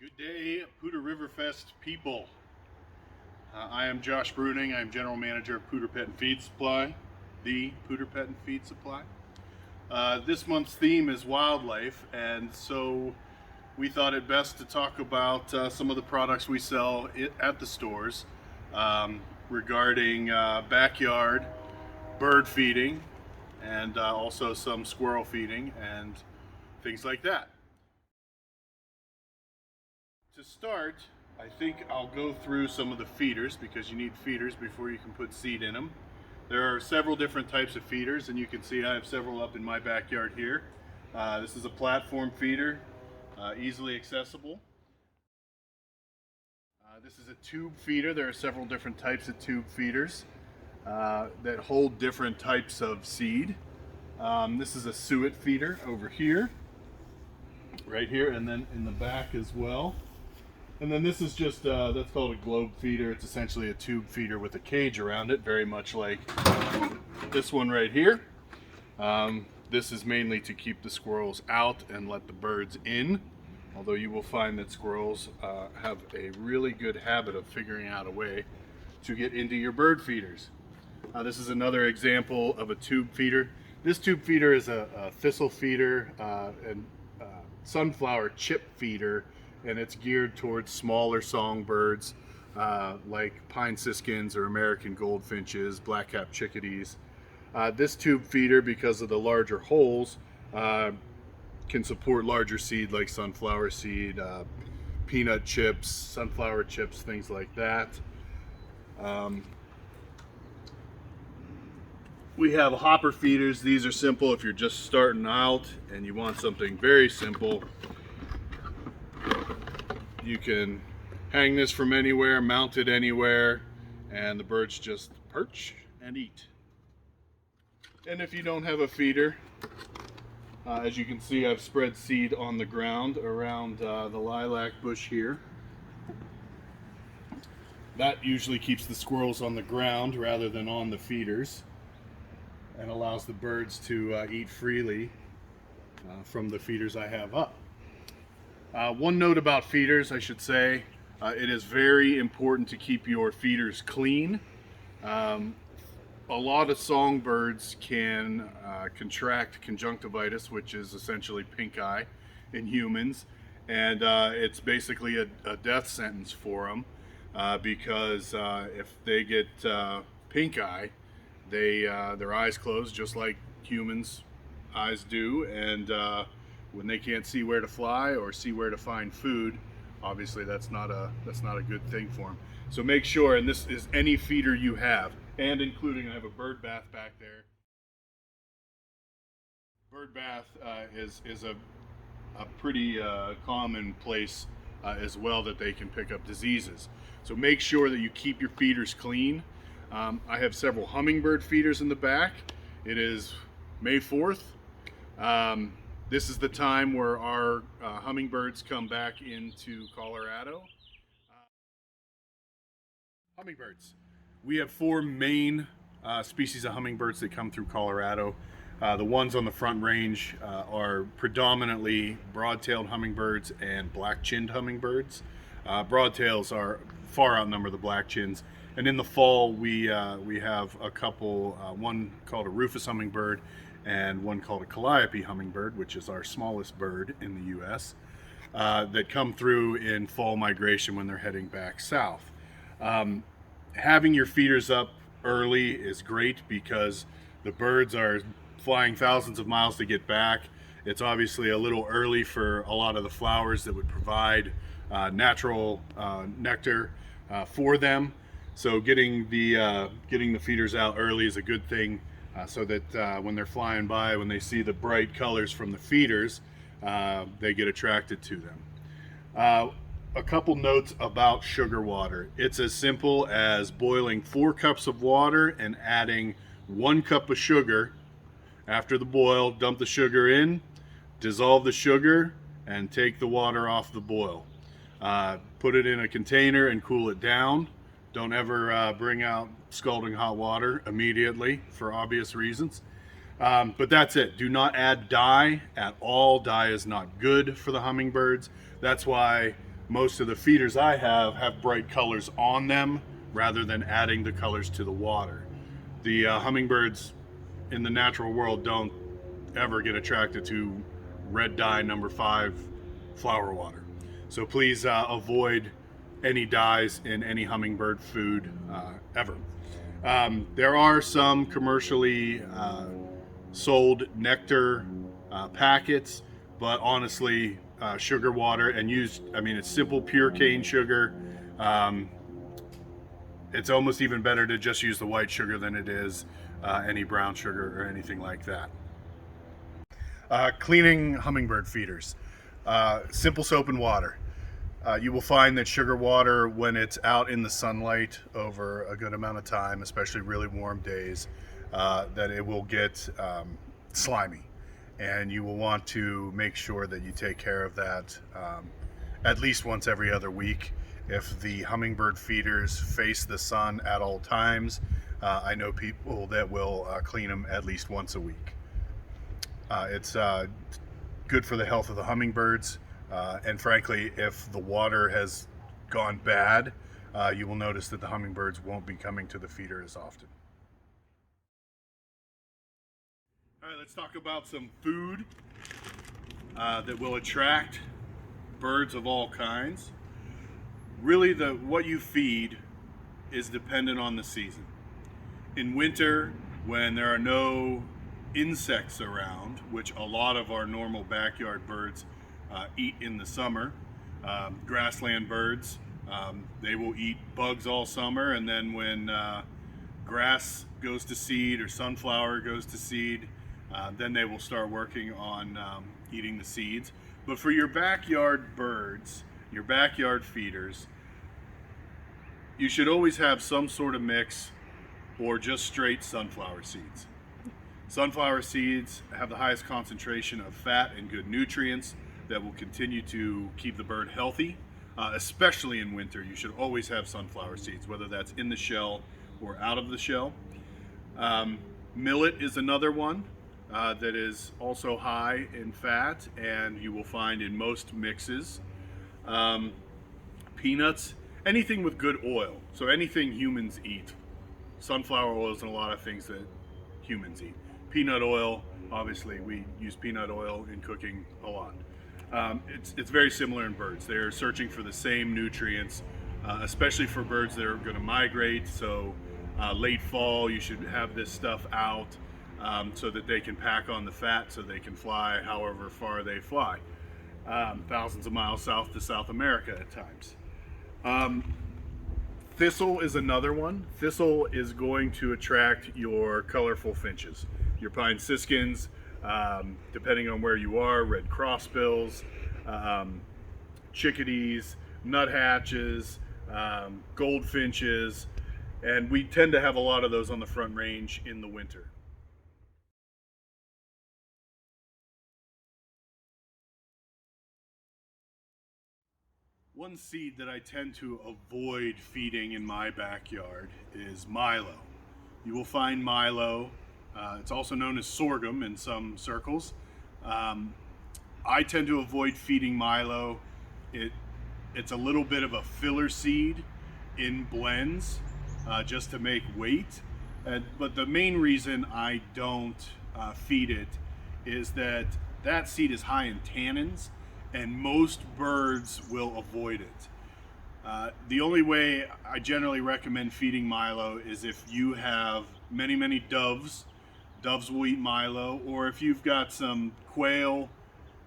Good day, Poudre Riverfest people. I am Josh Bruening. I'm General Manager of Poudre Pet and Feed Supply, the Poudre Pet and Feed Supply. This month's theme is wildlife, and so we thought it best to talk about some of the products we sell at the stores regarding backyard bird feeding and also some squirrel feeding and things like that. To start, I think I'll go through some of the feeders because you need feeders before you can put seed in them. There are several different types of feeders, and you can see I have several up in my backyard here. This is a platform feeder, easily accessible. This is a tube feeder. There are several different types of tube feeders that hold different types of seed. This is a suet feeder over here, right here, and then in the back as well. And then this is just, that's called a globe feeder. It's essentially a tube feeder with a cage around it, very much like this one right here. This is mainly to keep the squirrels out and let the birds in, although you will find that squirrels have a really good habit of figuring out a way to get into your bird feeders. This is another example of a tube feeder. This tube feeder is a thistle feeder and sunflower chip feeder, and it's geared towards smaller songbirds like pine siskins or American goldfinches, black-capped chickadees. This tube feeder, because of the larger holes, can support larger seed like sunflower seed, peanut chips, sunflower chips, things like that. We have hopper feeders. These are simple if you're just starting out and you want something very simple. You can hang this from anywhere, mount it anywhere, and the birds just perch and eat. And if you don't have a feeder, as you can see, I've spread seed on the ground around the lilac bush here. That usually keeps the squirrels on the ground rather than on the feeders, and allows the birds to eat freely from the feeders I have up. One note about feeders, I should say, it is very important to keep your feeders clean. A lot of songbirds can contract conjunctivitis, which is essentially pink eye in humans, and it's basically a death sentence for them because if they get pink eye, their eyes close just like humans' eyes do, and when they can't see where to fly or see where to find food, obviously that's not a good thing for them. So make sure, and this is any feeder you have, and including, I have a bird bath back there. Bird bath is a pretty common place as well that they can pick up diseases. So make sure that you keep your feeders clean. I have several hummingbird feeders in the back. It is May 4th. This is the time where our hummingbirds come back into Colorado. Hummingbirds. We have four main species of hummingbirds that come through Colorado. The ones on the Front Range are predominantly broad-tailed hummingbirds and black-chinned hummingbirds. Broadtails are far outnumber the black-chins. And in the fall, we have a couple, one called a rufous hummingbird and one called a calliope hummingbird, which is our smallest bird in the U.S., that come through in fall migration when they're heading back south. Having your feeders up early is great because the birds are flying thousands of miles to get back. It's obviously a little early for a lot of the flowers that would provide natural nectar for them. So getting the feeders out early is a good thing, so that when they're flying by, when they see the bright colors from the feeders, they get attracted to them. A couple notes about sugar water. It's as simple as boiling 4 cups of water and adding 1 cup of sugar. After the boil, dump the sugar in, dissolve the sugar, and take the water off the boil. Put it in a container and cool it down. Don't ever bring out scalding hot water immediately for obvious reasons. But that's it. Do not add dye at all. Dye is not good for the hummingbirds. That's why most of the feeders I have bright colors on them rather than adding the colors to the water. The hummingbirds in the natural world don't ever get attracted to red dye #5 flower water. So please avoid any dyes in any hummingbird food ever. There are some commercially sold nectar packets, but honestly, sugar water and it's simple pure cane sugar. It's almost even better to just use the white sugar than it is any brown sugar or anything like that. Cleaning hummingbird feeders. Simple soap and water. You will find that sugar water, when it's out in the sunlight over a good amount of time, especially really warm days, that it will get slimy. And you will want to make sure that you take care of that at least once every other week. If the hummingbird feeders face the sun at all times, I know people that will clean them at least once a week. It's good for the health of the hummingbirds, and frankly, if the water has gone bad, you will notice that the hummingbirds won't be coming to the feeder as often. All right, let's talk about some food that will attract birds of all kinds. Really, what you feed is dependent on the season. In winter, when there are no insects around, which a lot of our normal backyard birds eat in the summer, grassland birds, they will eat bugs all summer, and then when grass goes to seed or sunflower goes to seed, then they will start working on eating the seeds. But for your backyard birds, your backyard feeders, you should always have some sort of mix or just straight sunflower seeds. Sunflower seeds have the highest concentration of fat and good nutrients that will continue to keep the bird healthy, especially in winter. You should always have sunflower seeds, whether that's in the shell or out of the shell. Millet is another one that is also high in fat, and you will find in most mixes. Peanuts, anything with good oil, so anything humans eat. Sunflower oil is in a lot of things that humans eat. Peanut oil, obviously we use peanut oil in cooking a lot. It's very similar in birds. They're searching for the same nutrients, especially for birds that are going to migrate. So late fall, you should have this stuff out so that they can pack on the fat so they can fly however far they fly. Thousands of miles south to South America at times. Thistle is another one. Thistle is going to attract your colorful finches, your pine siskins, depending on where you are, red crossbills, chickadees, nuthatches, goldfinches, and we tend to have a lot of those on the Front Range in the winter. One seed that I tend to avoid feeding in my backyard is milo. You will find milo. It's also known as sorghum in some circles. I tend to avoid feeding milo. It's a little bit of a filler seed in blends just to make weight. But the main reason I don't feed it is that seed is high in tannins, and most birds will avoid it. The only way I generally recommend feeding milo is if you have many doves. Doves will eat milo, or if you've got some quail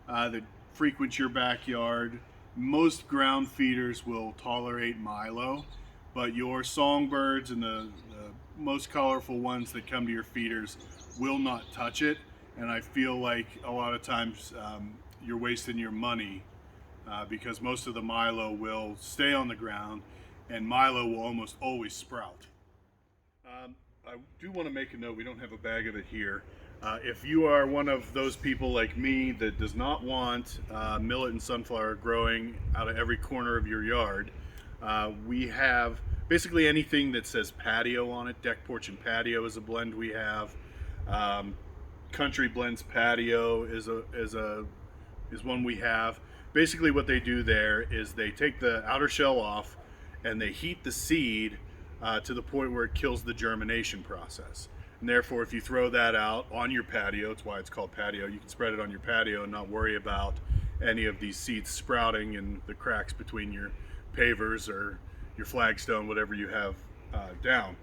that frequent your backyard. Most ground feeders will tolerate milo, but your songbirds and the most colorful ones that come to your feeders will not touch it. And I feel like a lot of times you're wasting your money because most of the milo will stay on the ground, and milo will almost always sprout. I do want to make a note, we don't have a bag of it here. If you are one of those people like me that does not want millet and sunflower growing out of every corner of your yard, we have basically anything that says patio on it. Deck, porch, and patio is a blend we have. Country Blends Patio is one we have. Basically what they do there is they take the outer shell off and they heat the seed to the point where it kills the germination process. And therefore, if you throw that out on your patio, it's why it's called patio, you can spread it on your patio and not worry about any of these seeds sprouting in the cracks between your pavers or your flagstone, whatever you have down.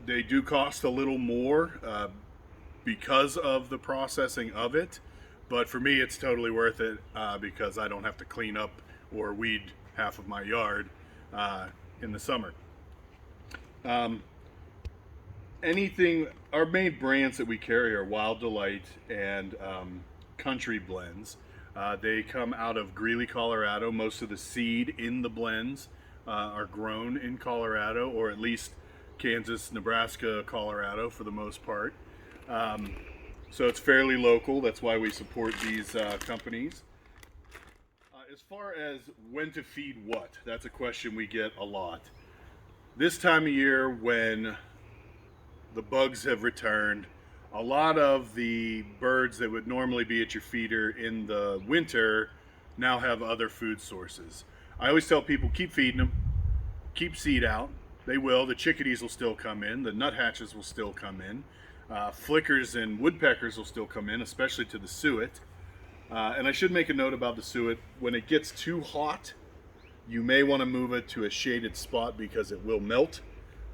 They do cost a little more because of the processing of it, but for me it's totally worth it because I don't have to clean up or weed half of my yard in the summer. Our main brands that we carry are Wild Delight and Country Blends. They come out of Greeley, Colorado. Most of the seed in the blends are grown in Colorado, or at least Kansas, Nebraska, Colorado for the most part. So it's fairly local. That's why we support these companies. As far as when to feed what, that's a question we get a lot. This time of year when the bugs have returned, a lot of the birds that would normally be at your feeder in the winter now have other food sources. I always tell people, keep feeding them, keep seed out. They will. The chickadees will still come in. The nuthatches will still come in. Flickers and woodpeckers will still come in, especially to the suet. And I should make a note about the suet. When it gets too hot, you may want to move it to a shaded spot because it will melt.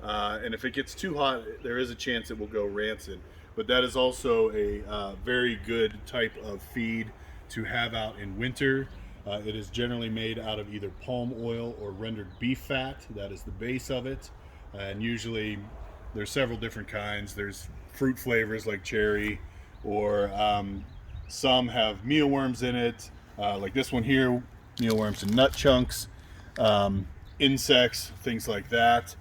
And if it gets too hot, there is a chance it will go rancid. But that is also a very good type of feed to have out in winter. It is generally made out of either palm oil or rendered beef fat. That is the base of it. And usually there's several different kinds. There's fruit flavors like cherry, or some have mealworms in it, like this one here, mealworms and nut chunks, insects, things like that.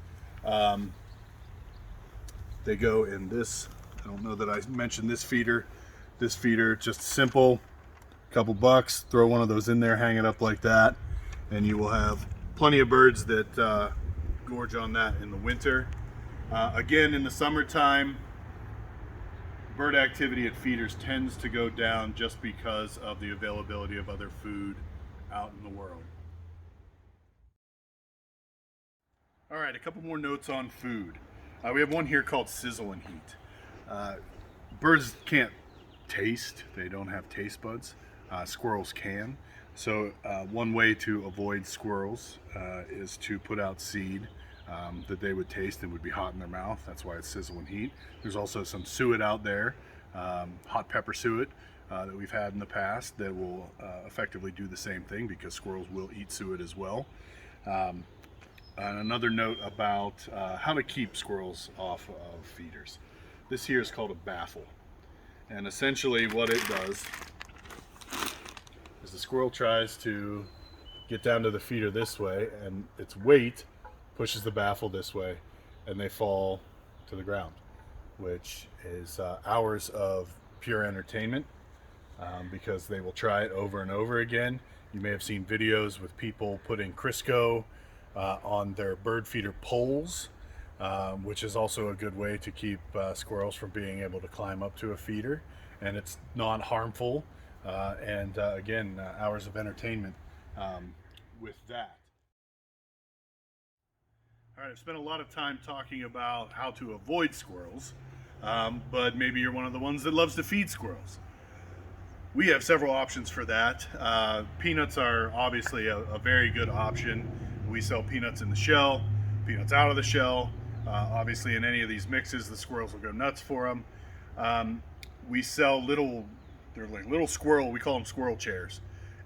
They go in this, I don't know that I mentioned this feeder. This feeder, just simple, couple bucks, throw one of those in there, hang it up like that, and you will have plenty of birds that gorge on that in the winter. Again, in the summertime, bird activity at feeders tends to go down just because of the availability of other food out in the world. All right, a couple more notes on food. We have one here called Sizzle and Heat. Birds can't taste, they don't have taste buds. Squirrels can. So one way to avoid squirrels is to put out seed that they would taste and would be hot in their mouth. That's why it's Sizzle and Heat. There's also some suet out there, hot pepper suet that we've had in the past that will effectively do the same thing because squirrels will eat suet as well. And another note about how to keep squirrels off of feeders. This here is called a baffle. And essentially what it does is the squirrel tries to get down to the feeder this way, and its weight pushes the baffle this way, and they fall to the ground, which is hours of pure entertainment because they will try it over and over again. You may have seen videos with people putting Crisco on their bird feeder poles, which is also a good way to keep squirrels from being able to climb up to a feeder, and it's not harmful, and again, hours of entertainment with that. All right, I've spent a lot of time talking about how to avoid squirrels, but maybe you're one of the ones that loves to feed squirrels. We have several options for that. Peanuts are obviously a very good option. We sell peanuts in the shell, peanuts out of the shell. Obviously in any of these mixes, the squirrels will go nuts for them. We sell they're like little squirrel, we call them squirrel chairs.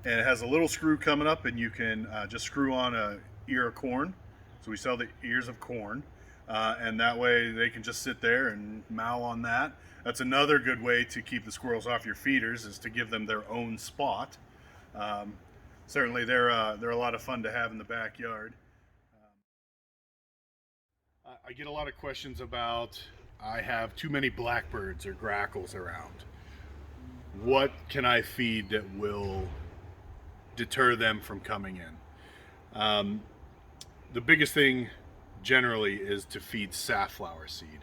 And it has a little screw coming up, and you can just screw on a ear of corn. So we sell the ears of corn, and that way they can just sit there and mow on that. That's another good way to keep the squirrels off your feeders, is to give them their own spot. Certainly they're a lot of fun to have in the backyard. I get a lot of questions about, I have too many blackbirds or grackles around. What can I feed that will deter them from coming in? The biggest thing generally is to feed safflower seed.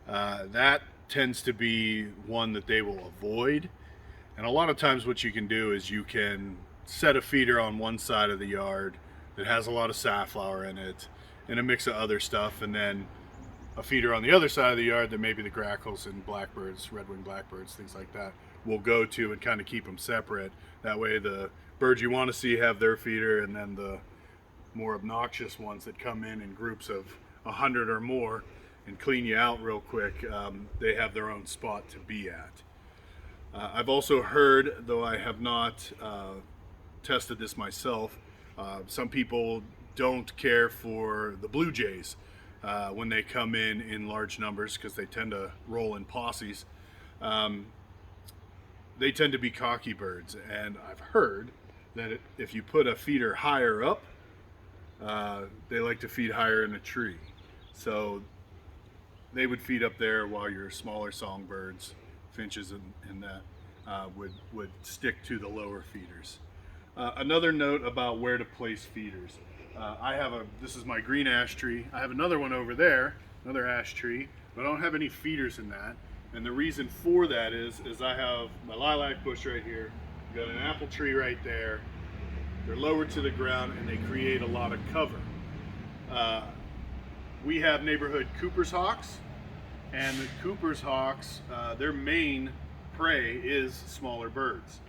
That tends to be one that they will avoid. And a lot of times what you can do is you can set a feeder on one side of the yard that has a lot of safflower in it and a mix of other stuff, and then a feeder on the other side of the yard that maybe the grackles and blackbirds, red-winged blackbirds, things like that, will go to, and kind of keep them separate. That way the birds you want to see have their feeder, and then the more obnoxious ones that come in groups of 100 or more and clean you out real quick, they have their own spot to be at. I've also heard, though I have not tested this myself, some people don't care for the bluejays when they come in large numbers, because they tend to roll in posses. They tend to be cocky birds, and I've heard that if you put a feeder higher up, they like to feed higher in a tree. So they would feed up there, while your smaller songbirds, finches and that, would stick to the lower feeders. Another note about where to place feeders. This is my green ash tree. I have another one over there, another ash tree, but I don't have any feeders in that. And the reason for that is I have my lilac bush right here, I've got an apple tree right there. They're lower to the ground and they create a lot of cover. We have neighborhood Cooper's hawks, and the Cooper's hawks, their main prey is smaller birds.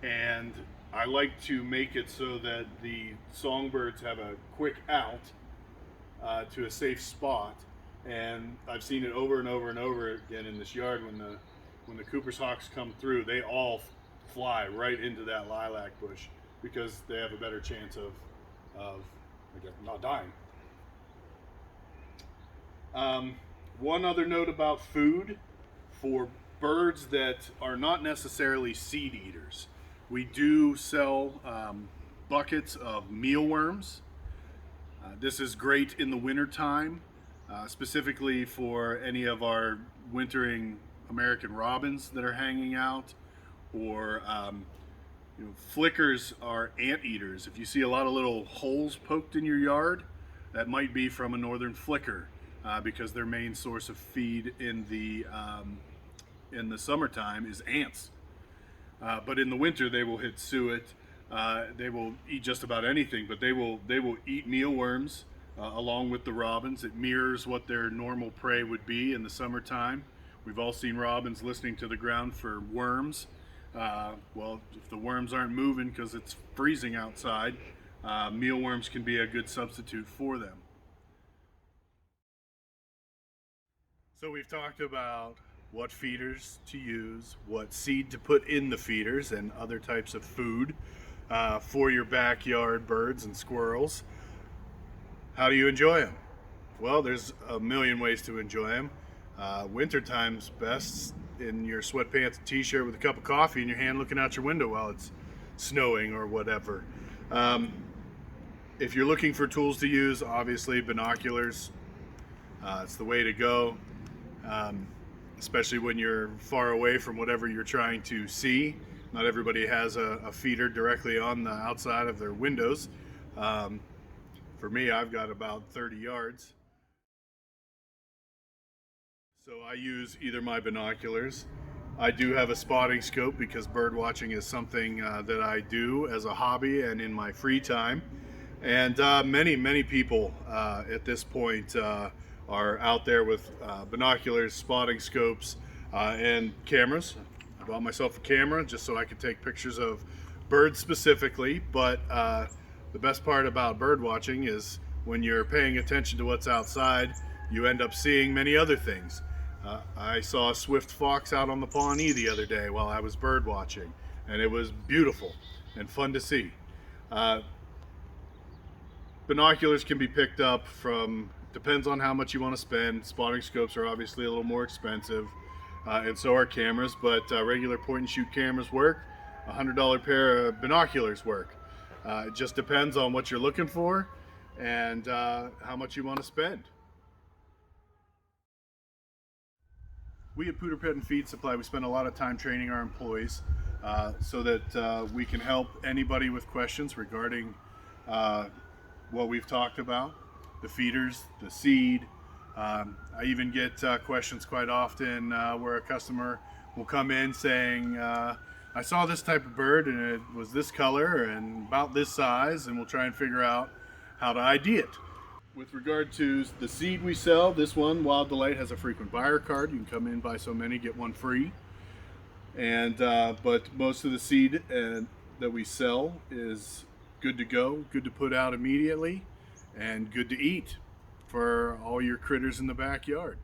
And I like to make it so that the songbirds have a quick out to a safe spot. And I've seen it over and over and over again in this yard. When the Cooper's hawks come through, they all fly right into that lilac bush, because they have a better chance of not dying. One other note about food for birds that are not necessarily seed eaters. We do sell buckets of mealworms. This is great in the winter time, specifically for any of our wintering American robins that are hanging out, or flickers are anteaters. If you see a lot of little holes poked in your yard, that might be from a northern flicker, because their main source of feed in the summertime is ants. But in the winter they will hit suet. They will eat just about anything, but they will eat mealworms along with the robins. It mirrors what their normal prey would be in the summertime. We've all seen robins listening to the ground for worms. Well, if the worms aren't moving because it's freezing outside, mealworms can be a good substitute for them. So we've talked about what feeders to use, what seed to put in the feeders, and other types of food for your backyard birds and squirrels. How do you enjoy them? Well, there's a million ways to enjoy them. Wintertime's best in your sweatpants and t-shirt with a cup of coffee in your hand, looking out your window while it's snowing or whatever. If you're looking for tools to use, obviously binoculars, it's the way to go. Especially when you're far away from whatever you're trying to see. Not everybody has a feeder directly on the outside of their windows. For me, I've got about 30 yards. So I use either my binoculars. I do have a spotting scope, because bird watching is something that I do as a hobby and in my free time. And many people at this point are out there with binoculars, spotting scopes, and cameras. I bought myself a camera just so I could take pictures of birds specifically, but the best part about bird watching is when you're paying attention to what's outside, you end up seeing many other things. I saw a swift fox out on the Pawnee the other day while I was bird watching, and it was beautiful and fun to see. Binoculars can be picked up from, depends on how much you want to spend. Spotting scopes are obviously a little more expensive, and so are cameras, but regular point and shoot cameras work. $100 pair of binoculars work. It just depends on what you're looking for and how much you want to spend. We at Poudre Feed Supply, we spend a lot of time training our employees so that we can help anybody with questions regarding what we've talked about, the feeders, the seed. I even get questions quite often where a customer will come in saying, I saw this type of bird and it was this color and about this size, and we'll try and figure out how to ID it. With regard to the seed we sell, this one, Wild Delight, has a frequent buyer card. You can come in, buy so many, get one free. And but most of the seed that we sell is good to go, good to put out immediately, and good to eat for all your critters in the backyard.